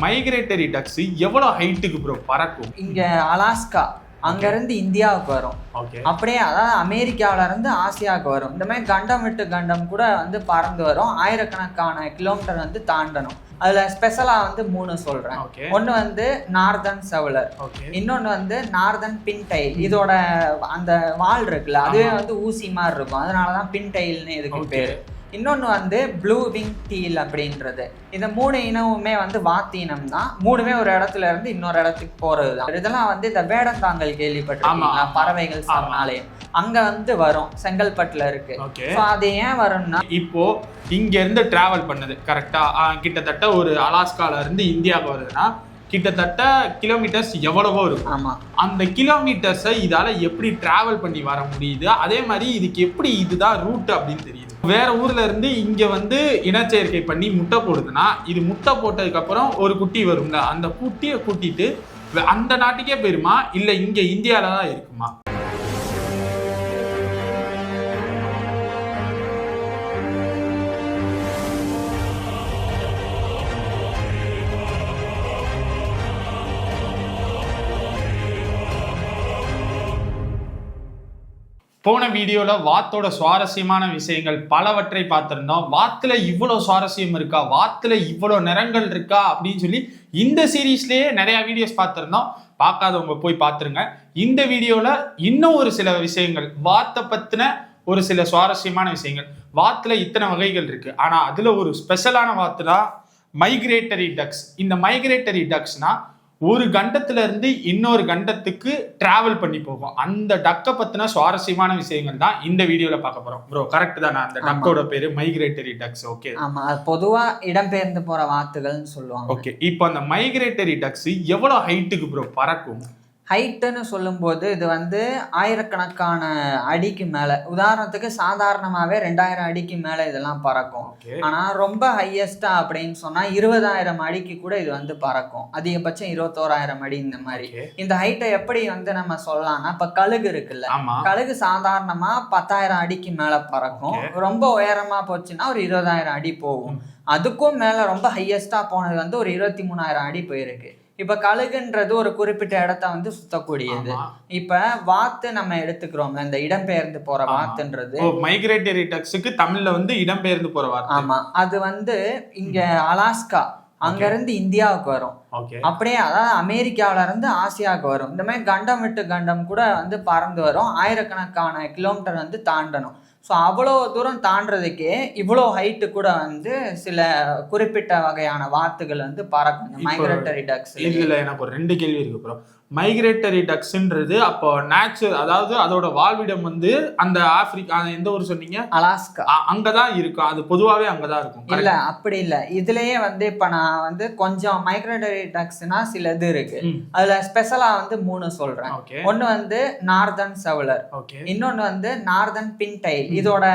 Migratory Tux எவ்வளவு ஹைட்டுக்கு bro பறக்கும்? இங்க அலாஸ்கா அங்க இருந்து இந்தியாவுக்கு வரும். அப்படியே அதாவது அமெரிக்காவில இருந்து ஆசியாவுக்கு வரும். இந்த மாதிரி கண்டம் விட்டு கண்டம் கூட வந்து பறந்து வரும். ஆயிரக்கணக்கான கிலோமீட்டர் வந்து தாண்டணும். அதுல ஸ்பெஷலா வந்து 3 சொல்றேன். ஒன்னு வந்து நார்தன் செவலர், இன்னொன்னு வந்து நார்தன் பின்டைல். இதோட அந்த வால் இருக்குல்ல அதுவே வந்து ஊசி மாதிரி இருக்கும், அதனாலதான் பின்டைல்னு இதுக்கு பேரு. இன்னொன்று வந்து ப்ளூ விங் டீல் அப்படின்றது. இந்த 3 இனமுமே வந்து வாத்து இனம் தான். 3மே ஒரு இடத்துல இருந்து இன்னொரு இடத்துக்கு போறது தான். இதெல்லாம் வந்து இந்த வேடந்தாங்கல் கேள்விப்பட்டிருக்கீங்களா? பறவைகள் சரணாலயம் அங்க வந்து வரும், செங்கல்பட்டுல இருக்கு. அது ஏன் வரும்னா, இப்போ இங்க இருந்து டிராவல் பண்ணது கரெக்டா கிட்டத்தட்ட ஒரு அலாஸ்கால இருந்து இந்தியாவுக்கு வருதுன்னா கிட்டத்தட்ட கிலோமீட்டர்ஸ் எவ்வளவோ இருக்கும். ஆமா, அந்த கிலோமீட்டர்ஸை இதால எப்படி டிராவல் பண்ணி வர முடியுது? அதே மாதிரி இதுக்கு எப்படி இதுதான் ரூட் அப்படின்னு தெரியுது? வேற ஊர்ல இருந்து இங்க வந்து இனச்சேர்க்கை பண்ணி முட்டை போடுதுன்னா, இது முட்டை போட்டதுக்கு அப்புறம் ஒரு குட்டி வரும்ல, அந்த குட்டியை கூட்டிட்டு அந்த நாட்டுக்கே போயிருமா இல்ல இங்க இந்தியால தான் இருக்குமா? போன வீடியோல வாத்தோட சுவாரஸ்யமான விஷயங்கள் பலவற்றை பார்த்திருந்தோம். வாத்துல இவ்வளவு சுவாரஸ்யம் இருக்கா, வாத்துல இவ்வளவு நிறங்கள் இருக்கா அப்படின்னு சொல்லி இந்த சீரீஸ்லயே நிறைய வீடியோஸ் பார்த்திருந்தோம். பார்க்காதவங்க போய் பார்த்துருங்க. இந்த வீடியோல இன்னும் ஒரு சில விஷயங்கள், வாத்தை பத்தின ஒரு சில சுவாரஸ்யமான விஷயங்கள். வாத்துல இத்தனை வகைகள் இருக்கு, ஆனா அதுல ஒரு ஸ்பெஷலான வாத்துனா மைக்ரேட்டரி டக்ஸ். இந்த மைக்ரேட்டரி டக்ஸ்னா ஒரு கண்டத்துல இருந்து இன்னொரு கண்டத்துக்கு டிராவல் பண்ணி போகும். அந்த டக்கை பத்தின சுவாரஸ்யமான விஷயங்கள் தான் இந்த வீடியோல பார்க்க போறோம். ப்ரோ கரெக்ட் தானே? அந்த டக்கோட பேரு மைக்ரேட்டரி டக்ஸ். ஓகே, ஆமா, பொதுவா இடம்பெயர்ந்து போற வாத்துகள்னு சொல்லுவாங்க. ஓகே, இப்போ அந்த மைக்ரேட்டரி டக்ஸ் எவ்வளவு ஹைட்டுக்கு ப்ரோ பறக்கும்? ஹைட்டுன்னு சொல்லும்போது இது வந்து ஆயிரக்கணக்கான அடிக்கு மேலே. உதாரணத்துக்கு சாதாரணமாகவே 2000 அடிக்கு மேலே இதெல்லாம் பறக்கும். ஆனால் ரொம்ப ஹையஸ்டா அப்படின்னு சொன்னால் 20,000 அடிக்கு கூட இது வந்து பறக்கும். அதிகபட்சம் 21,000 அடி இந்த மாதிரி. இந்த ஹைட்டை எப்படி வந்து நம்ம சொல்லலாம்னா, இப்போ கழுகு இருக்குல்ல, கழுகு சாதாரணமாக 10,000 அடிக்கு மேலே பறக்கும். ரொம்ப உயரமாக போச்சுன்னா ஒரு 20,000 அடி போகும். அதுக்கும் மேலே ரொம்ப ஹையஸ்டா போனது வந்து ஒரு 23,000 அடி போயிருக்கு. இப்ப கழுகுன்றது ஒரு குறிப்பிட்ட இடத்த வந்து சுத்தக்கூடியது. இப்ப வாத்து நம்ம எடுத்துக்கிறோம்ல, இந்த இடம்பெயர்ந்து போற வாத்துன்றது மைக்ரேட்டரி டக்ஸ்க்கு தமிழ்ல வந்து இடம்பெயர்ந்து போற வாத்து. ஆமா, அது வந்து இங்க அலாஸ்கா அங்க இருந்து இந்தியாவுக்கு வரும். அப்படியே அதாவது அமெரிக்காவில இருந்து ஆசியாவுக்கு வரும். இந்த மாதிரி கண்டம் விட்டு கண்டம் கூட வந்து பறந்து வரும். ஆயிரக்கணக்கான கிலோமீட்டர் வந்து தாண்டணும். ஸோ அவ்வளோ தூரம் தாண்டதுக்கே இவ்வளோ ஹைட்டு கூட வந்து சில குறிப்பிட்ட வகையான வாத்துகள் வந்து பறக்கும் மைக்ரேட்டரி டக்ஸ். இதுல எனக்கு ஒரு 2 கேள்வி இருக்கு ப்ரோ. மைக்ரேட்டரி டக்ஸ்ன்றது அப்போ நேச்சுரல், அதாவது அதோட வாழ்விடம் வந்து அந்த ஆப்பிரிக்கா, எந்த ஊர் சொன்னீங்க? அலாஸ்கா. அங்கதான் இருக்கும், அது பொதுவாகவே அங்கதான் இருக்கும். இல்ல அப்படி இல்ல, இதுலயே வந்து இப்ப நான் வந்து கொஞ்சம் மைக்ரேட்டரி டக்ஸ்னா சில இது இருக்கு. அதுல ஸ்பெஷலா வந்து 3 சொல்றேன். ஒன்னு வந்து நார்தன் செவலர், இன்னொன்னு வந்து நார்தன் பின்டைல். இதோட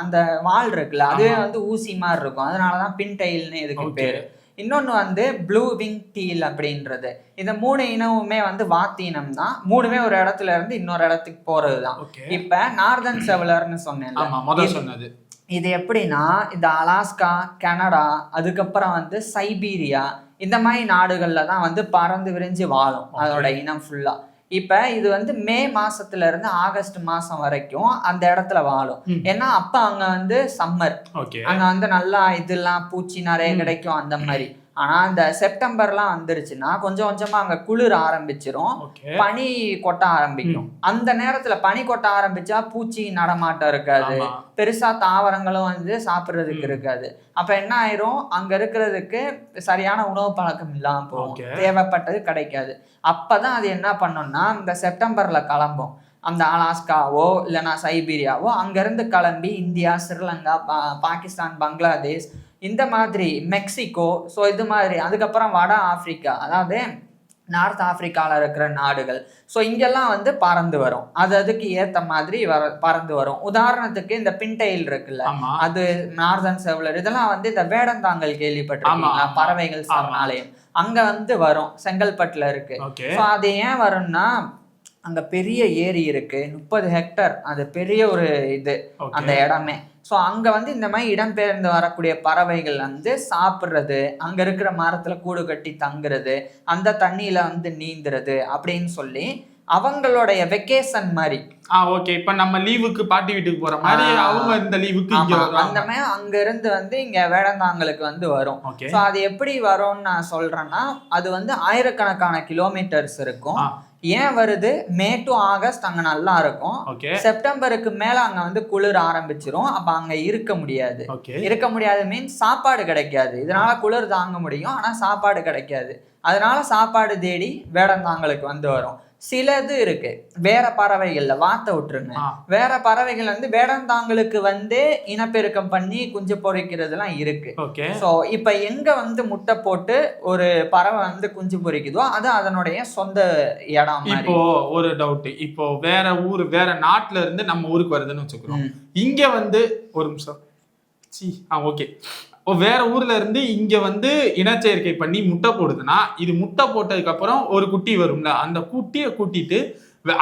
அந்த வால் இருக்குல்ல அதுவே வந்து ஊசி மாதிரி இருக்கும், அதனாலதான் பின்டைல்னு இதுக்கு பேரு. இன்னொன்னு வந்து ப்ளூ விங் டீல் அப்படின்றது. இந்த 3 இனமுமே வந்து வாத்து இனம் தான். 3மே ஒரு இடத்துல இருந்து இன்னொரு இடத்துக்கு போறதுதான். இப்ப நார்தன் செவலர்னு சொன்னேன். இது எப்படின்னா, இந்த அலாஸ்கா, கனடா, அதுக்கப்புறம் வந்து சைபீரியா, இந்த மாதிரி நாடுகள்ல தான் வந்து பறந்து விரிஞ்சு வாழும் அதோட இனம் ஃபுல்லா. இப்ப இது வந்து மே மாசத்துல இருந்து ஆகஸ்ட் மாசம் வரைக்கும் அந்த இடத்துல வாழும். ஏன்னா அப்ப அங்க வந்து சம்மர், அங்க வந்து நல்லா இதெல்லாம் பூச்சி நிறைய கிடைக்கும் அந்த மாதிரி. ஆனா இந்த செப்டம்பர்லாம் வந்துருச்சுன்னா கொஞ்சம் கொஞ்சமா அங்க குளிர் ஆரம்பிச்சிரும், பனி கொட்ட ஆரம்பிக்கும். அந்த நேரத்துல பனி கொட்ட ஆரம்பிச்சா பூச்சி நடமாட்டம் இருக்காது, பெருசா தாவரங்களும் வந்து சாப்பிடுறதுக்கு இருக்காது. அப்ப என்ன ஆயிரும், அங்க இருக்கிறதுக்கு சரியான உணவு பழக்கம் இல்லாம போகும், தேவைப்பட்டது கிடைக்காது. அப்பதான் அது என்ன பண்ணும்னா, இந்த செப்டம்பர்ல கிளம்பும். அந்த அலாஸ்காவோ இல்லைன்னா சைபீரியாவோ அங்கிருந்து கிளம்பி இந்தியா, ஸ்ரீலங்கா, பாகிஸ்தான், பங்களாதேஷ், இந்த மாதிரி மெக்சிகோ, ஸோ இது மாதிரி, அதுக்கப்புறம் வட ஆப்பிரிக்கா, அதாவது நார்த் ஆப்பிரிக்காவில் இருக்கிற நாடுகள், ஸோ இங்கெல்லாம் வந்து பறந்து வரும். அதுக்கு ஏற்ற மாதிரி பறந்து வரும். உதாரணத்துக்கு இந்த பின்டைல் இருக்குல்ல, அது நார்தன் செவலர், இதெல்லாம் வந்து இந்த வேடந்தாங்கல் கேள்விப்பட்டிருக்கீங்களா? பறவைகள் சரணாலயம் அங்க வந்து வரும், செங்கல்பட்டுல இருக்கு. ஸோ அது ஏன் வரும்னா, அங்க பெரிய ஏரி இருக்கு, 30 ஹெக்டர், அது பெரிய ஒரு இது அந்த இடமே. ஸோ அங்க வந்து இந்த மாதிரி இடம்பெயர்ந்து வரக்கூடிய பறவைகள் வந்து சாப்பிட்றது, அங்க இருக்கிற மரத்துல கூடு கட்டி தங்குறது, அந்த தண்ணியில வந்து நீந்துறது அப்படின்னு சொல்லி அவங்களுடைய வெக்கேஷன் மாதிரி. ஓகே. இப்ப நம்ம லீவுக்கு பாட்டி வீட்டுக்கு போற மாதிரி அவங்க இந்த லீவுக்கு இங்க வருவாங்க. அந்த மாதிரி அங்க இருந்து வந்து இங்க வேடந்தாங்களுக்கு வந்து வரும். சோ அது எப்படி வரும்னு நான் சொல்றேன்னா, அது வந்து ஆயிரக்கணக்கான கிலோமீட்டர்ஸ் இருக்கும். ஏன் வருது? மே டு ஆகஸ்ட் அங்க நல்லா இருக்கும். செப்டம்பருக்கு மேல அங்க வந்து குளிர் ஆரம்பிச்சிரும். அப்ப அங்க இருக்க முடியாது. இருக்க முடியாது மீன்ஸ் சாப்பாடு கிடைக்காது. இதனால குளிர் தாங்க முடியும், ஆனா சாப்பாடு கிடைக்காது. அதனால சாப்பாடு தேடி வேடந்தாங்களுக்கு வந்து வரும். சிலது இருக்கு வேற பறவைகள்ல, வாத்த விட்டுருங்க, வேற பறவைகள் வந்து வேடந்தாங்களுக்கு வந்து இனப்பெருக்கம் பண்ணி குஞ்சு பொறிக்கிறதுலாம் இருக்கு. சோ இப்ப எங்க வந்து முட்டை போட்டு ஒரு பறவை வந்து குஞ்சு பொறிக்குதோ அது அதனுடைய சொந்த இடம். இப்போ ஒரு டவுட், இப்போ வேற ஊர் வேற நாட்டுல இருந்து நம்ம ஊருக்கு வருதுன்னு வச்சுக்கிறோம். இங்க வந்து ஒரு நிமிஷம் ஓகே, வேற ஊர்ல இருந்து இங்க வந்து இனச்சேர்க்கை பண்ணி முட்டை போடுதுன்னா, இது முட்டை போட்டதுக்கு அப்புறம் ஒரு குட்டி வரும்ல, அந்த குட்டியை கூட்டிட்டு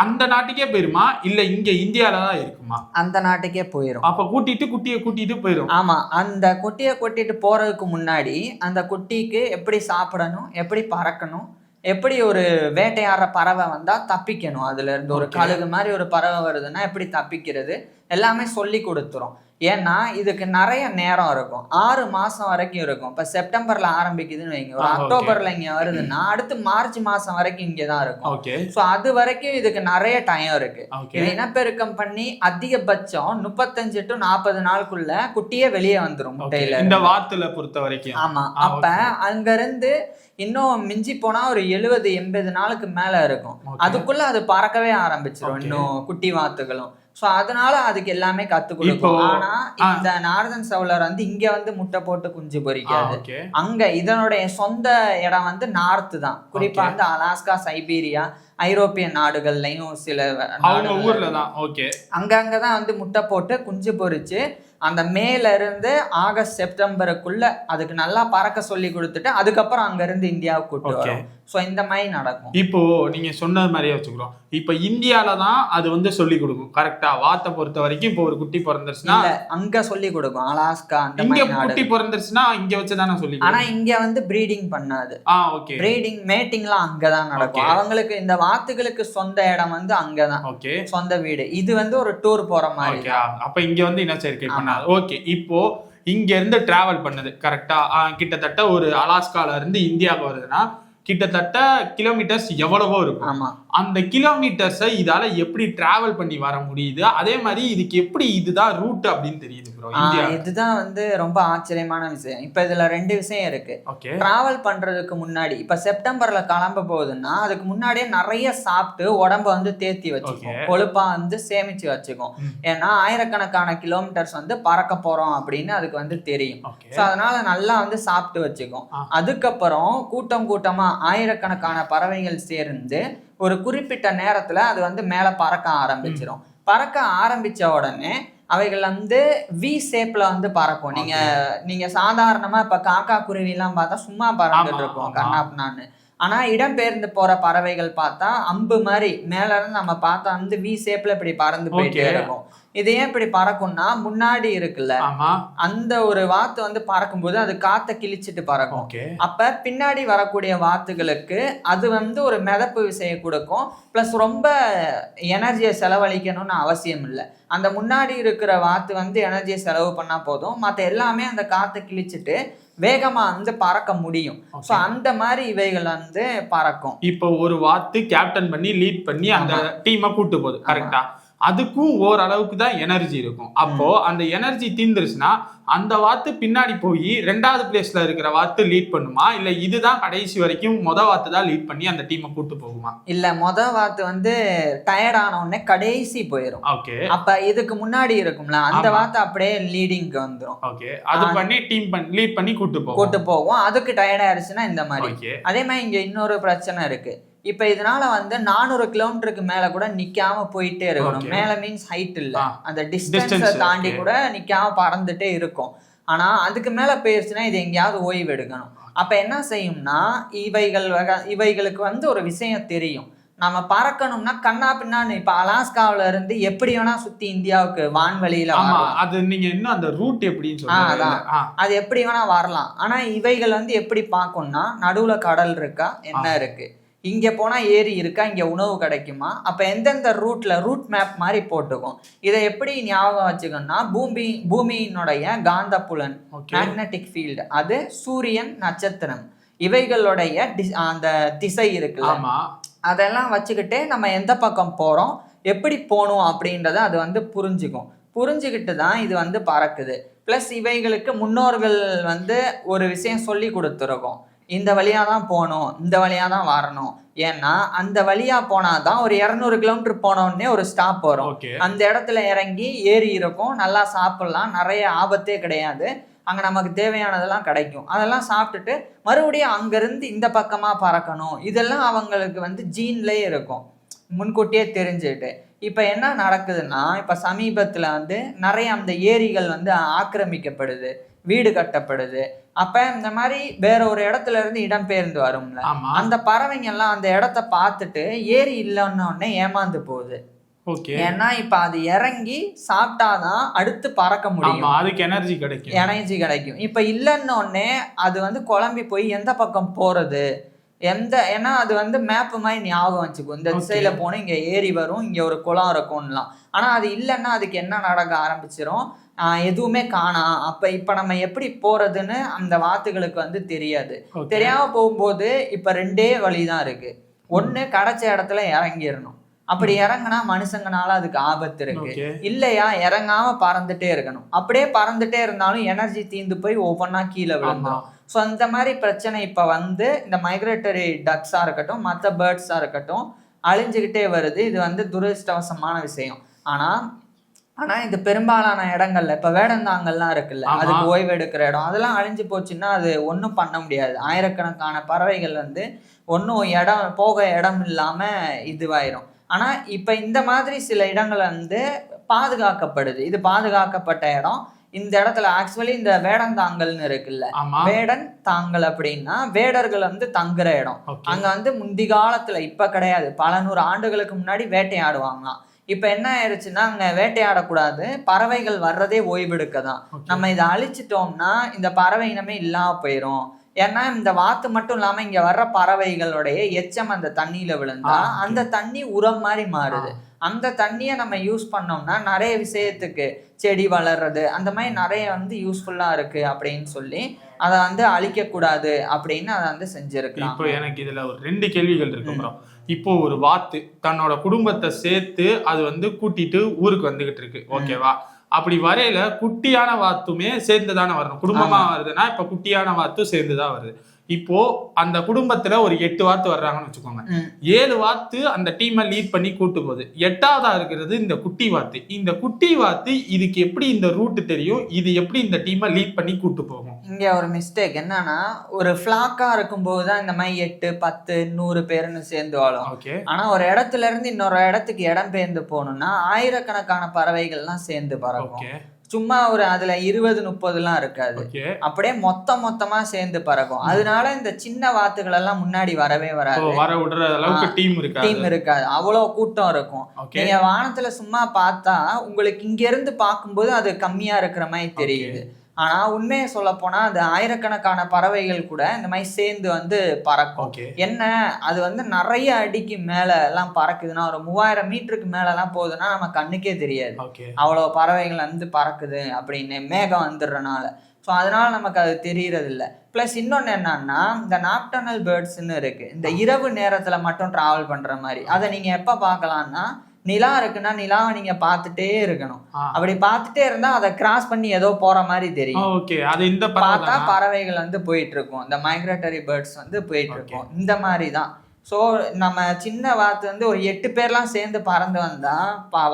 அந்த நாட்டுக்கே போயிருமா இல்ல இங்க இந்தியால தான் இருக்குமா? அந்த நாட்டுக்கே போயிரும். அப்ப குட்டியை கூட்டிட்டு போயிரும். ஆமா, அந்த குட்டியை கூட்டிட்டு போறதுக்கு முன்னாடி அந்த குட்டிக்கு எப்படி சாப்பிடணும், எப்படி பறக்கணும், எப்படி ஒரு வேட்டையாடுற பறவை வந்தா தப்பிக்கணும், அதுல இருந்து ஒரு கழுகு மாதிரி ஒரு பறவை வருதுன்னா எப்படி தப்பிக்கிறது எல்லாமே சொல்லி கொடுத்துரும். ஏன்னா இதுக்கு நிறைய நேரம் இருக்கும், 6 மாசம் வரைக்கும் இருக்கும். இப்ப செப்டம்பர்ல ஆரம்பிக்குதுன்னு வைங்க, ஒரு அக்டோபர்ல இங்க வருதுன்னா அடுத்து மார்ச் மாசம் வரைக்கும் இங்கதான் இருக்கும். சோ அது வரைக்கும் இதுக்கு நிறைய டைம் இருக்கு. இது இனப்பெருக்கம் பண்ணி அதிகபட்சம் 35 to 40 நாளுக்குள்ள குட்டியே வெளியே வந்துரும் முட்டையில, இந்த வாத்துல பொறுத்த வரைக்கும். ஆமா, அப்ப அங்க இருந்து இன்னும் மிஞ்சி போனா ஒரு 70-80 நாளுக்கு மேல இருக்கும். அதுக்குள்ள அது பறக்கவே ஆரம்பிச்சிடும், இன்னும் குட்டி வாத்துகளும். சோ அதனால அதுக்கு எல்லாமே கத்து கொடுக்கும். ஆனா இந்த நார்தன் சவுலர் வந்து இங்க வந்து முட்டை போட்டு குஞ்சு பொறிக்காது. அங்க இதனுடைய சொந்த இடம் வந்து நார்த் தான், குறிப்பா வந்து அலாஸ்கா, சைபீரியா, ஐரோப்பிய நாடுகள்லயும் சில அங்கதான் வந்து முட்டை போட்டு குஞ்சு பொறிச்சு அந்த மேல இருந்து ஆகஸ்ட் செப்டம்பருக்குள்ள அதுக்கு நல்லா பறக்க சொல்லி கொடுத்துட்டு அதுக்கப்புறம் அங்க இருந்து இந்தியாவுக்கு கூட்டு வரும். சோ இந்த மாதிரி நடக்கும். இப்போ நீங்க சொன்னது மாதிரியே வச்சுக்கிறோம், இப்ப இந்தியால தான் அது வந்து சொல்லி கொடுக்கும் கரெக்டா? வாத்தை பொறுத்த வரைக்கும் இப்போ ஒரு குட்டி பிறந்துருச்சுன்னா அங்க சொல்லி கொடுக்கும், அலாஸ்கா அந்த மாதிரி குட்டி பிறந்துருச்சுன்னா இங்க வச்சுதானே சொல்லி. ஆனா இங்க வந்து பிரீடிங் பண்ணாது. பிரீடிங் மேட்டிங்லாம் அங்கதான் நடக்கும். அவங்களுக்கு இந்த வாத்துகளுக்கு சொந்த இடம் வந்து அங்கதான், சொந்த வீடு. இது வந்து ஒரு டூர் போற மாதிரி. அப்ப இங்க வந்து இனச்சேர்க்கை பண்ணாது. ஓகே, இப்போ இங்க இருந்து டிராவல் பண்ணுது கரெக்டா? கிட்டத்தட்ட ஒரு அலாஸ்கால இருந்து இந்தியாவுக்கு வருதுன்னா கிட்டத்தட்ட கிலோமீட்டர்ஸ் எவ்வளவோ இருக்கும். ஆமா, அந்த கிலோமீட்டர்ஸை இதால எப்படி டிராவல் பண்ணி வர முடியுது? அதே மாதிரி இதுக்கு எப்படி இதுதான் ரூட் அப்படின்னு தெரியுது ப்ரோ? இதுதான் வந்து ரொம்ப ஆச்சரியமான விஷயம். இப்ப இதுல 2 விஷயம் இருக்கு. டிராவல் பண்றதுக்கு முன்னாடி இப்ப செப்டம்பர்ல கிளம்ப போகுதுன்னா அதுக்கு முன்னாடியே நிறைய சாப்பிட்டு உடம்ப வந்து தேத்தி வச்சுக்கும், கொழுப்பா வந்து சேமிச்சு வச்சுக்கும். ஏன்னா ஆயிரக்கணக்கான கிலோமீட்டர்ஸ் வந்து பறக்க போறோம் அப்படின்னு அதுக்கு வந்து தெரியும். அதனால நல்லா வந்து சாப்பிட்டு வச்சுக்கும். அதுக்கப்புறம் கூட்டமா ஆயிரக்கணக்கான பறவைகள் சேர்ந்து ஒரு குறிப்பிட்ட நேரத்துல அது வந்து மேல பறக்க ஆரம்பிச்சிடும். பறக்க ஆரம்பிச்ச உடனே அவைகள் வந்து வி ஷேப்ல வந்து பறக்கும். நீங்க சாதாரணமா இப்ப காக்கா குருவி எல்லாம் பார்த்தா சும்மா பறந்துட்டு இருக்கும் கண்ணாப்னான்னு. ஆனா இடம்பெயர்ந்து போற பறவைகள் பார்த்தா அம்பு மாதிரி மேல இருந்து நம்ம பார்த்தா வந்து வி ஷேப்ல இப்படி பறந்து போயிட்டே இருக்கும். இது ஏன் இப்படி பறக்கும்னா முன்னாடி இருக்குல்ல அந்த ஒரு வாத்து வந்து பறக்கும்போது அது காத்த கிழிச்சிட்டு பறக்கும். அப்ப பின்னாடி வரக்கூடிய வாத்துகளுக்கு அது வந்து ஒரு மிதப்பு விசையை கொடுக்கும். பிளஸ் ரொம்ப எனர்ஜியை செலவழிக்கணும்னு அவசியம் இல்லை. அந்த முன்னாடி இருக்கிற வாத்து வந்து எனர்ஜியை செலவு பண்ணா போதும், மற்ற எல்லாமே அந்த காத்தை கிழிச்சிட்டு வேகமா வந்து பறக்க முடியும். சோ அந்த மாதிரி இவைகள் வந்து பறக்கும். இப்போ ஒரு வாத்து கேப்டன் பண்ணி லீட் பண்ணி அந்த டீமை கூட்டு போகுது கரெக்டா? அதுக்கும் ஓரளவுக்கு தான் எனர்ஜி இருக்கும். அப்போ அந்த எனர்ஜி தீர்ந்துருச்சுன்னா அந்த வாத்து பின்னாடி போய் 2வது பிளேஸ்ல இருக்கிற வாத்து லீட் பண்ணுமா, இல்ல இதுதான் கடைசி வரைக்கும் வாத்து தான் லீட் பண்ணி அந்த டீமை கூட்டு போகுமா? இல்ல, வாத்து வந்து டயர்ட் ஆன உடனே கடைசி போயிடும். அப்ப இதுக்கு முன்னாடி இருக்கும்ல அந்த வாத்து அப்படியே லீடிங்க்கு வந்துரும். அது பண்ணி டீம் லீட் பண்ணி கூட்டு போகும். அதுக்கு டயர்ட் ஆயிடுச்சுன்னா இந்த மாதிரி. அதே மாதிரி இங்க இன்னொரு பிரச்சனை இருக்கு. இப்ப இதனால வந்து 400 கிலோமீட்டருக்கு மேல கூட நிக்காம போயிட்டே இருக்கணும். மேல மீன்ஸ் ஹைட் இல்ல, அந்த டிஸ்டன்ஸை தாண்டி கூட நிக்காம பறந்துட்டே இருக்கும். ஆனா அதுக்கு மேல போயிருச்சுன்னா இது எங்கேயாவது ஓய்வு எடுக்கணும். அப்ப என்ன செய்யும்னா இவைகளுக்கு வந்து ஒரு விஷயம் தெரியும், நம்ம பறக்கணும்னா கண்ணா பின்னான்னு இப்ப அலாஸ்காவில இருந்து எப்படி வேணா சுத்தி இந்தியாவுக்கு வான்வெளியில அது நீங்க இன்னும் அந்த ரூட் எப்படின்னு சொல்லுங்க. அது எப்படி வேணா வரலாம். ஆனா இவைகள் வந்து எப்படி பார்க்கணும்னா நடுவுல கடல் இருக்கா, என்ன இருக்கு, இங்க போனா ஏரி இருக்கா, இங்க உணவு கிடைக்குமா, அப்ப எந்தெந்த ரூட் மேப் மாதிரி போட்டுக்கும். இதை எப்படி ஞாபகம் வச்சுக்கணும்னா பூமியினுடைய காந்தப்புலன் மேக்னெட்டிக் ஃபீல்டு, அது சூரியன், நட்சத்திரம் இவைகளுடைய அந்த திசை இருக்குல்ல, அதெல்லாம் வச்சுக்கிட்டு நம்ம எந்த பக்கம் போறோம், எப்படி போகணும் அப்படின்றத அது வந்து புரிஞ்சுக்கிட்டு தான் இது வந்து பறக்குது. பிளஸ் இவைகளுக்கு முன்னோர்கள் வந்து ஒரு விஷயம் சொல்லி கொடுத்துருக்கோம், இந்த வழியா தான் போகணும், இந்த வழியா தான் வரணும். ஏன்னா அந்த வழியா போனாதான் ஒரு 200 கிலோமீட்டர் போனோடனே ஒரு ஸ்டாப் வரும். அந்த இடத்துல இறங்கி ஏறி இருக்கும், நல்லா சாப்பிடலாம், நிறைய ஆபத்தே கிடையாது, அங்க நமக்கு தேவையானதெல்லாம் கிடைக்கும். அதெல்லாம் சாப்பிட்டுட்டு மறுபடியும் அங்கிருந்து இந்த பக்கமா பறக்கணும். இதெல்லாம் அவங்களுக்கு வந்து ஜீன்லயே இருக்கும், முன்கூட்டியே தெரிஞ்சுட்டு. இப்ப என்ன நடக்குதுன்னா, இப்ப சமீபத்துல வந்து நிறைய அந்த ஏரிகள் வந்து ஆக்கிரமிக்கப்படுது, வீடு கட்டப்படுது. அப்ப இந்த மாதிரி வேற ஒரு இடத்துல இருந்து இடம்பெயர்ந்து வரும்ல, அந்த பறவைங்க எல்லாம் அந்த இடத்த பார்த்துட்டு ஏரி இல்லைன்னு ஏமாந்து போகுது. ஏன்னா இப்ப அது இறங்கி சாப்பிட்டாதான் அடுத்து பறக்க முடியும், அதுக்கு எனர்ஜி கிடைக்கும். இப்ப இல்லைன்னு அது வந்து குழம்பி போய் எந்த பக்கம் போறது, ஏன்னா அது வந்து மேப் மாதிரி ஞாபகம் வச்சுக்கும், இந்த திசையில போனா இங்க ஏரி வரும், இங்க ஒரு குளம் இருக்கும்லாம். ஆனா அது இல்லைன்னா அதுக்கு என்ன நடக்க ஆரம்பிச்சிரும், எதுவுமே காணாம். இப்ப நம்ம எப்படி போறதுன்னு அந்த வாத்துகளுக்கு வந்து தெரியாது. தெரியாம போகும்போது இப்ப 2 வழிதான் இருக்கு. ஒண்ணு கிடைச்ச இடத்துல இறங்கிடணும், அப்படி இறங்கினா மனுஷங்கனால அதுக்கு ஆபத்து இருக்கு. இல்லையா இறங்காம பறந்துட்டே இருக்கணும். அப்படியே பறந்துட்டே இருந்தாலும் எனர்ஜி தீந்து போய் ஒவ்வொன்னா கீழே விழுந்துடும். ஸோ அந்த மாதிரி பிரச்சனை இப்ப வந்து இந்த மைக்ரேட்டரி டக்ஸா இருக்கட்டும், மற்ற பேர்ட்ஸா இருக்கட்டும் அழிஞ்சுக்கிட்டே வருது. இது வந்து துரதிர்ஷ்டவசமான விஷயம். ஆனா இது பெரும்பாலான இடங்கள்ல இப்ப வேடந்தாங்கல்லாம் இருக்குல்ல, அதுக்கு ஓய்வு எடுக்கிற இடம், அதெல்லாம் அழிஞ்சு போச்சுன்னா அது ஒன்றும் பண்ண முடியாது. ஆயிரக்கணக்கான பறவைகள் வந்து ஒன்றும் போக இடம் இல்லாம இதுவாயிரும். ஆனா இப்ப இந்த மாதிரி சில இடங்கள் வந்து பாதுகாக்கப்படுது. இது பாதுகாக்கப்பட்ட இடம். இந்த இடத்துல ஆக்சுவலி இந்த வேடந்தாங்கல்னு இருக்குல்ல, வேடன் தாங்கல் அப்படின்னா வேடர்கள் வந்து தங்குற இடம். அங்க வந்து முந்தி காலத்துல, இப்ப கிடையாது, பல 100 ஆண்டுகளுக்கு முன்னாடி வேட்டையாடுவாங்களாம். இப்ப என்ன ஆயிடுச்சுன்னா அங்க வேட்டையாடக்கூடாது, பறவைகள் வர்றதே ஓய்வெடுக்க தான். நம்ம இதை அழிச்சிட்டோம்னா இந்த பறவை இனமே இல்லாம போயிடும். ஏன்னா இந்த வாத்து மட்டும் இல்லாம இங்க வர்ற பறவைகளுடைய எச்சம் அந்த தண்ணியில விழுந்தா அந்த தண்ணி உரம் மாதிரி மாறுது. அந்த தண்ணியை நம்ம யூஸ் பண்ணோம்னா நிறைய விஷயத்துக்கு, செடி வளர்றது அந்த மாதிரி நிறைய வந்து யூஸ்ஃபுல்லா இருக்கு அப்படின்னு சொல்லி அதை வந்து அழிக்க கூடாது அப்படின்னு அதை வந்து செஞ்சிருக்கலாம். இப்போ எனக்கு இதுல ஒரு 2 கேள்விகள் இருக்கு ப்ரோ. இப்போ ஒரு வாத்து தன்னோட குடும்பத்தை சேர்த்து அது வந்து கூட்டிட்டு ஊருக்கு வந்துகிட்டு இருக்கு, ஓகேவா? அப்படி வரையில குட்டியான வாத்துமே சேர்ந்துதானே வரணும். குடும்பமா வருதுன்னா இப்ப குட்டியான வாத்து சேர்ந்துதான் வருது. இப்போ அந்த குடும்பத்துல ஒரு 8 வாத்து வர்றாங்கன்னு வச்சுக்கோங்க, 7 வாத்து அந்த டீமை லீட் பண்ணி கூட்டு போகுது. 8ஆவதா இருக்கிறது இந்த குட்டி வாத்து. இந்த குட்டி வாத்து இதுக்கு எப்படி இந்த ரூட் தெரியும், இது எப்படி இந்த டீமை லீட் பண்ணி கூட்டு போகும்? இங்க ஒரு மிஸ்டேக் என்னன்னா, ஒரு ஃபிளாக்கா இருக்கும்போதுதான் இந்த மாதிரி 8, 10, 100 பேருன்னு சேர்ந்து வாழும். ஆனா ஒரு இடத்துல இருந்து இன்னொரு இடத்துக்கு இடம் பெயர்ந்து போகணும்னா ஆயிரக்கணக்கான பறவைகள்லாம் சேர்ந்து பறக்கும். சும்மா ஒரு அதுல 20-30 இருக்காது, அப்படியே மொத்தமா சேர்ந்து பறக்கும். அதனால இந்த சின்ன வாத்துகள் எல்லாம் முன்னாடி வரவே வராது, டீம் இருக்காது, அவ்வளவு கூட்டம் இருக்கும். நீங்க வானத்துல சும்மா பார்த்தா உங்களுக்கு இங்க இருந்து பார்க்கும்போது அது கம்மியா இருக்கிற மாதிரி தெரியுது. ஆனா உண்மையை சொல்ல போனா அது ஆயிரக்கணக்கான பறவைகள் கூட இந்த மாதிரி சேர்ந்து வந்து பறக்கும். என்ன அது வந்து நிறைய அடிக்கு மேல எல்லாம் பறக்குதுன்னா, ஒரு 3000 மீட்டருக்கு மேல எல்லாம் போகுதுன்னா நம்ம கண்ணுக்கே தெரியாது அவ்வளவு பறவைகள் வந்து பறக்குது அப்படின்னு, மேகம் வந்துடுறனால. ஸோ அதனால நமக்கு அது தெரியறது இல்லை. பிளஸ் இன்னொன்னு என்னன்னா, இந்த நாக்டர்னல் பேர்ட்ஸ்ன்னு இருக்கு, இந்த இரவு நேரத்துல மட்டும் டிராவல் பண்ற மாதிரி. அதை நீங்க எப்ப பார்க்கலாம்னா, நிலா இருக்குன்னா நிலாவை நீங்க பார்த்துட்டே இருக்கணும். அப்படி பார்த்துட்டே இருந்தா அதை கிராஸ் பண்ணி ஏதோ போற மாதிரி தெரியும். பார்த்தா பறவைகள் வந்து போயிட்டு இருக்கும், இந்த மைக்ரேட்டரி பேர்ட்ஸ் வந்து போயிட்டு இருக்கும். இந்த மாதிரி தான். ஸோ நம்ம சின்ன வாத்து வந்து ஒரு 8 பேர்லாம் சேர்ந்து பறந்து வந்தா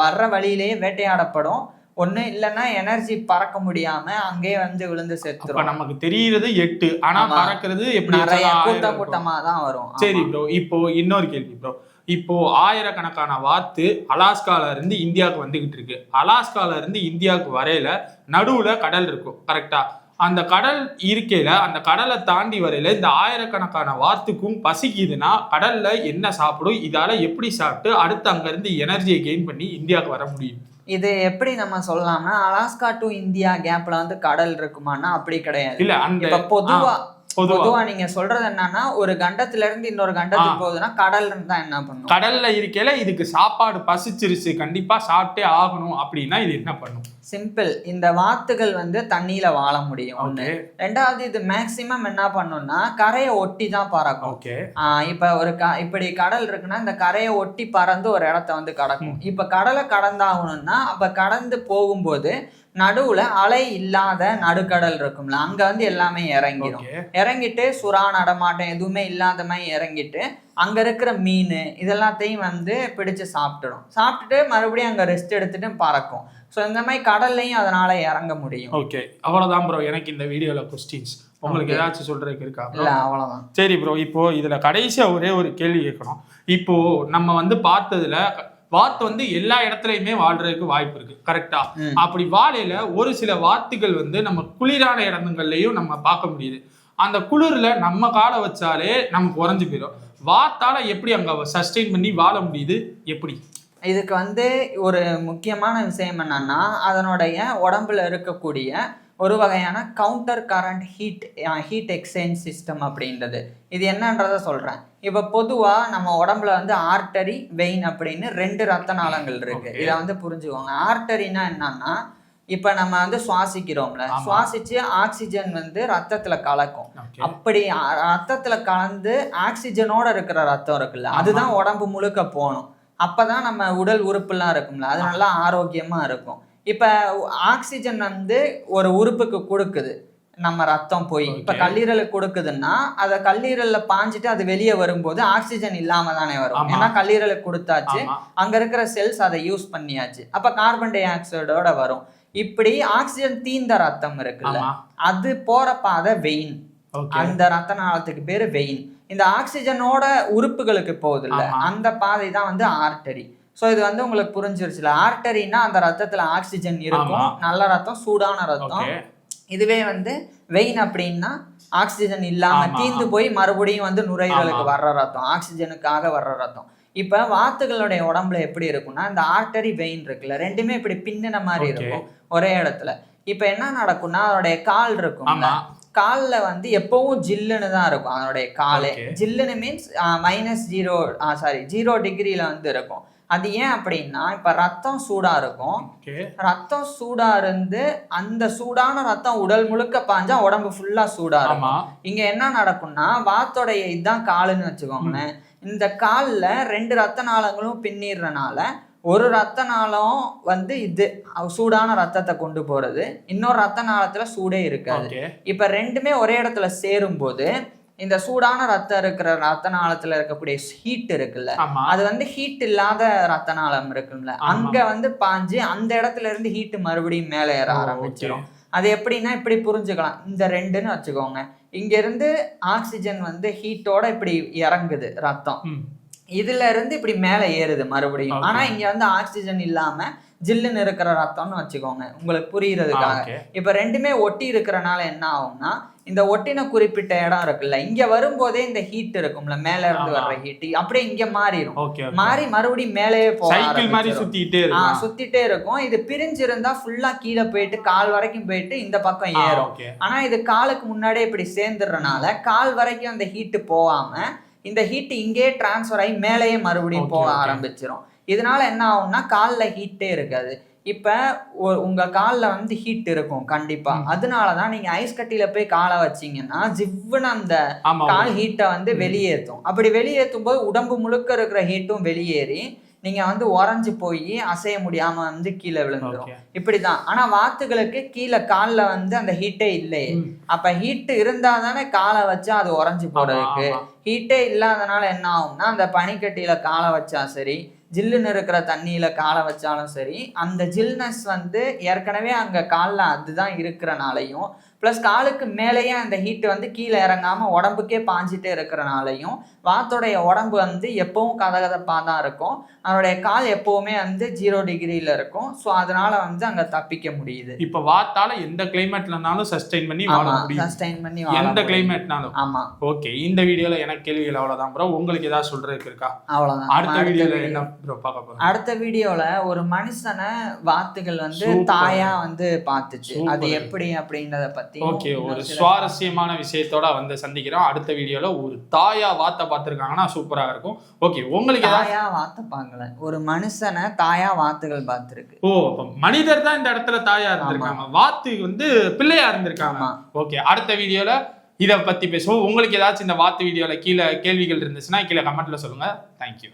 வர்ற வழியிலேயே வேட்டையாடப்படும். ஒண்ணு இல்லைன்னா எனர்ஜி பறக்க முடியாம அங்கேயே வந்து விழுந்து செத்துரும். நமக்கு தெரியுறது 8, ஆனா பறக்கிறது எப்படி நிறைய கூட்டமா தான் வரும். சரி ப்ரோ, இப்போ இன்னொரு கேள்வி ப்ரோ. இப்போ ஆயிரக்கணக்கான வாத்து அலாஸ்கால இருந்து இந்தியாவுக்கு வந்துகிட்டு இருக்கு. அலாஸ்கால இருந்து இந்தியாவுக்கு வரையில நடுவுல கடல் இருக்கும், கரெக்டா? அந்த கடல் இருக்கையில அந்த கடலை தாண்டி வரையில இந்த ஆயிரக்கணக்கான வாத்துக்கும் பசிக்குதுன்னா கடல்ல என்ன சாப்பிடும், இதால எப்படி சாப்பிட்டு அடுத்து அங்க இருந்து எனர்ஜியை கெயின் பண்ணி இந்தியாவுக்கு வர முடியும்? இது எப்படி நம்ம சொல்லலாம்னா, அலாஸ்கா டு இந்தியா கேப்ல வந்து கடல் இருக்குமானா அப்படி கிடையாது. இல்ல அந்த பொதுவா நீங்க சொல்றது என்னன்னா, ஒரு கண்டத்துல இருந்து இன்னொரு கண்டத்துக்கு போகுதுன்னா கடல் இருந்தா என்ன பண்ணும்? கடல்ல இருக்கையில இதுக்கு சாப்பாடு பசிச்சிருச்சு, கண்டிப்பா சாப்பிட்டே ஆகணும் அப்படின்னா இது என்ன பண்ணும்? சிம்பிள். இந்த வாத்துகள் வந்து தண்ணியில வாழ முடியும் ஒண்ணு. ரெண்டாவது இது மேக்சிமம் என்ன பண்ணும்னா கரையை ஒட்டி தான் பறக்கும். இப்ப இப்படி கடல் இருக்குன்னா இந்த கரையை ஒட்டி பறந்து ஒரு இடத்த வந்து கடக்கும். இப்ப கடலை கடந்தாகணும்னா அப்ப கடந்து போகும்போது நடுவுல அலை இல்லாத நடுக்கடல் இருக்கும்ல, அங்க வந்து எல்லாமே இறங்கிடும். இறங்கிட்டு சுறா நடமாட்டம் எதுவுமே இல்லாத மாதிரி இறங்கிட்டு அங்க இருக்கிற மீன் இதெல்லாத்தையும் வந்து பிடிச்சு சாப்பிட்டுடும். சாப்பிட்டுட்டு மறுபடியும் அங்க ரெஸ்ட் எடுத்துட்டு பறக்கும். ஸோ இந்த மாதிரி கடல்லையும் அதனால இறங்க முடியும். ஓகே, அவ்வளவுதான் ப்ரோ. எனக்கு இந்த வீடியோல கொஸ்டின்ஸ் உங்களுக்கு ஏதாச்சும் சொல்றதுக்கு இருக்கா? இல்ல, அவ்வளவுதான். சரி ப்ரோ, இப்போ இதுல கடைசியா ஒரே ஒரு கேள்வி கேட்கணும். இப்போ நம்ம வந்து பார்த்ததுல வாத்து வந்து எல்லா இடத்துலயுமே வாழ்றதுக்கு வாய்ப்பு இருக்கு, கரெக்டா? அப்படி வாழையில ஒரு சில வாத்துகள் வந்து நம்ம குளிரான இடங்கள்லயும் நம்ம பார்க்க முடியுது. அந்த குளிர்ல நம்ம காலை வச்சாலே நமக்கு உறைஞ்சு போயிடும். வாத்தால எப்படி அங்க சஸ்டெயின் பண்ணி வாழ முடியுது? எப்படி? இதுக்கு வந்து ஒரு முக்கியமான விஷயம் என்னன்னா, அதனுடைய உடம்புல இருக்கக்கூடிய ஒரு வகையான counter current heat exchange system அப்படின்றது. இது என்னன்றத சொல்றேன். இப்ப பொதுவா நம்ம உடம்புல வந்து ஆர்டரி, வெயின் அப்படின்னு 2 ரத்த நாளங்கள் இருக்கு. இதை வந்து புரிஞ்சுக்கோங்க. ஆர்டரினா என்னன்னா, இப்ப நம்ம வந்து சுவாசிக்கிறோம்ல, சுவாசிச்சு ஆக்சிஜன் வந்து ரத்தத்துல கலக்கும். அப்படி ரத்தத்துல கலந்து ஆக்சிஜனோட இருக்கிற ரத்தம் இருக்குல்ல, அதுதான் உடம்பு முழுக்க போகணும். அப்பதான் நம்ம உடல் உறுப்புலாம் இருக்கும்ல, அது நல்லா ஆரோக்கியமா இருக்கும். இப்ப ஆக்சிஜன் வந்து ஒரு உறுப்புக்கு கொடுக்குது, நம்ம ரத்தம் போய் இப்ப கல்லீரலுக்கு கொடுக்குதுன்னா அதை கல்லீரல்ல பாஞ்சிட்டு அது வெளியே வரும்போது ஆக்சிஜன் இல்லாம தானே வரும். ஏன்னா கல்லீரலுக்கு கொடுத்தாச்சு, அங்க இருக்கிற செல்ஸ் அதை யூஸ் பண்ணியாச்சு, அப்ப கார்பன் டை ஆக்சைடோட வரும். இப்படி ஆக்சிஜன் தீந்த ரத்தம் இருக்குல்ல, அது போற பாதை வெயின். அந்த ரத்த நாளத்துக்கு பேரு வெயின். இந்த ஆக்சிஜனோட உறுப்புகளுக்கு போகுது இல்ல, அந்த பாதை தான் வந்து ஆர்டரி. ஸோ இது வந்து உங்களுக்கு புரிஞ்சிருச்சுல. ஆர்டரினா அந்த ரத்தத்துல ஆக்சிஜன் இருக்கும், நல்ல ரத்தம், சூடான ரத்தம். இதுவே வந்து வெயின் அப்படின்னா ஆக்சிஜன் இல்லாம தீந்து போய் மறுபடியும் வந்து நுரையீரலுக்கு வர்ற ரத்தம், ஆக்சிஜனுக்காக வர்ற ரத்தம். இப்ப வாத்துகளுடைய உடம்புல எப்படி இருக்கும்னா, இந்த ஆர்டரி வெயின் இருக்குல்ல, ரெண்டுமே இப்படி பின்னின மாதிரி இருக்கும் ஒரே இடத்துல. இப்ப என்ன நடக்கும்னா, அதோடைய கால் இருக்கும், கால்ல வந்து எப்பவும் ஜில்லுன்னு தான் இருக்கும். அதனுடைய காலே ஜில்லுன்னு மீன்ஸ் -0 டிகிரியில வந்து இருக்கும். அது ஏன் அப்படின்னா, இப்ப ரத்தம் சூடா இருக்கும். ரத்தம் சூடா இருந்து அந்த சூடான ரத்தம் உடல் முழுக்க பாஞ்சா உடம்பு ஃபுல்லா சூடா இருக்கும். இங்க என்ன நடக்கும்னா, வாத்தோடைய இதுதான் காலுன்னு வச்சுக்கோங்களேன். இந்த கால்ல 2 ரத்த நாளங்களும் பின்னிடுறனால ஒரு ரத்த நாளம் வந்து இது சூடான ரத்தத்தை கொண்டு போறது, இன்னொரு ரத்த நாளத்துல சூடே இருக்காது. இப்ப ரெண்டுமே ஒரே இடத்துல சேரும் போது இந்த சூடான ரத்தம் இருக்கிற ரத்த நாளத்துல இருக்கக்கூடிய ஹீட் இருக்குல்ல, அது வந்து ஹீட் இல்லாத ரத்த நாளம் இருக்குல்ல, அங்க வந்து பாஞ்சு அந்த இடத்துல இருந்து ஹீட் மறுபடியும் மேல ஏற ஆரம்பிச்சிடும். அது எப்படின்னா இப்படி புரிஞ்சுக்கலாம். இந்த 2ன்னு வச்சுக்கோங்க. இங்க இருந்து ஆக்சிஜன் வந்து ஹீட்டோட இப்படி இறங்குது ரத்தம், இதுல இருந்து இப்படி மேல ஏறுது மறுபடியும். ஆனா இங்க வந்து ஆக்சிஜன் இல்லாம ஜில்லுன்னு இருக்கிற ரத்தம்னு வச்சுக்கோங்க உங்களுக்கு புரியுறதுக்காக. இப்ப ரெண்டுமே ஒட்டி இருக்கிறனால என்ன ஆகும்னா, இந்த ஒட்டின குறிப்பிட்ட இடம் இருக்குல்ல, இங்க வரும்போதே இந்த ஹீட் இருக்கும்ல, மேல இருந்து வர்ற ஹீட் அப்படியே இங்க மாறிடும். மாறி மறுபடியும் மேலேயே சுத்திட்டே இருக்கும். இது பிரிஞ்சிருந்தா ஃபுல்லா கீழே போயிட்டு கால் வரைக்கும் போயிட்டு இந்த பக்கம் ஏறும். ஆனா இது காலுக்கு முன்னாடியே இப்படி சேர்ந்துடுறனால கால் வரைக்கும் அந்த ஹீட் போகாம இந்த ஹீட் இங்கே டிரான்ஸ்ஃபர் ஆகி மேலேயே மறுபடியும் போக ஆரம்பிச்சிடும். இதனால என்ன ஆகும்னா, காலில் ஹீட்டே இருக்காது. இப்ப உங்க காலில் வந்து ஹீட் இருக்கும் கண்டிப்பா. அதனாலதான் நீங்க ஐஸ் கட்டியில போய் காலை வச்சீங்கன்னா ஜிவ்வுன்னு அந்த கால் ஹீட்டை வந்து வெளியேற்றும். அப்படி வெளியேற்றும் போது உடம்பு முழுக்க இருக்கிற ஹீட்டும் வெளியேறி நீங்க வந்து உறைஞ்சு போய் அசைய முடியாம வந்து கீழே விழுந்துடும். இப்படிதான். ஆனா வாத்துகளுக்கு கீழே காலில் வந்து அந்த ஹீட்டே இல்லையே. அப்ப ஹீட் இருந்தா தானே காலை வச்சா அது உறைஞ்சு போறதுக்கு. ஹீட்டே இல்லாதனால என்ன ஆகும்னா, அந்த பனிக்கட்டியில காலை வச்சா சரி, ஜில்லுன்னு இருக்கிற தண்ணியில காலை வச்சாலும் சரி, அந்த ஜில்னஸ் வந்து ஏற்கனவே அங்க காலில் அதுதான் இருக்கிறனாலையும் பிளஸ் காலுக்கு மேலேயே அந்த ஹீட் வந்து கீழே இறங்காம உடம்புக்கே பாஞ்சிட்டே இருக்கிறனாலையும் வாத்தோடைய உடம்பு வந்து எப்பவும் கதகதப்பாக தான் இருக்கும். அதனுடைய கால் எப்பவுமே வந்து 0 டிகிரியில இருக்கும். ஸோ அதனால வந்து அங்க தப்பிக்க முடியுது. இப்ப வாத்தால எந்த கிளைமேட்ல இருந்தாலும் சஸ்டைன் பண்ணி வாழ முடியும். சஸ்டைன் பண்ணி எந்த கிளைமேட்னாலும். ஆமா. ஓகே, இந்த வீடியோல எனக்கு கேள்விகள் அவ்வளவுதான் ப்ரோ. உங்களுக்கு ஏதாவது சொல்றதுக்கு இருக்கா? அவ்வளவுதான். அடுத்த வீடியோல என்ன ப்ரோ பார்க்க போறோம்? அடுத்த வீடியோல ஒரு மனுஷனை வாத்துகள் வந்து தாயா வந்து பார்த்துச்சு. அது எப்படி அப்படின்றத பத்தி ஓகே, ஒரு சுவாரஸ்யமான விஷயத்தோட வந்து சந்திக்கிறோம். அடுத்த வீடியோல ஒரு தாயா வாத்த பார்த்திருக்காங்கன்னா சூப்பரா இருக்கும். ஓகே, உங்களுக்கு தாயா வாத்த பார்க்கல, ஒரு மனுஷனை தாயா வாத்துகள் பார்த்திருக்கு. ஓ, மனிதர் தான் இந்த இடத்துல தாயா இருந்திருக்காங்க, வாத்து வந்து பிள்ளையா இருந்திருக்காங்க. ஓகே, அடுத்த வீடியோல இத பத்தி பேசுவோம். உங்களுக்கு ஏதாச்சும் இந்த வாத்து வீடியோல கீழே கேள்விகள் இருந்துச்சுன்னா கீழே கமெண்ட்ல சொல்லுங்க. தேங்க்யூ.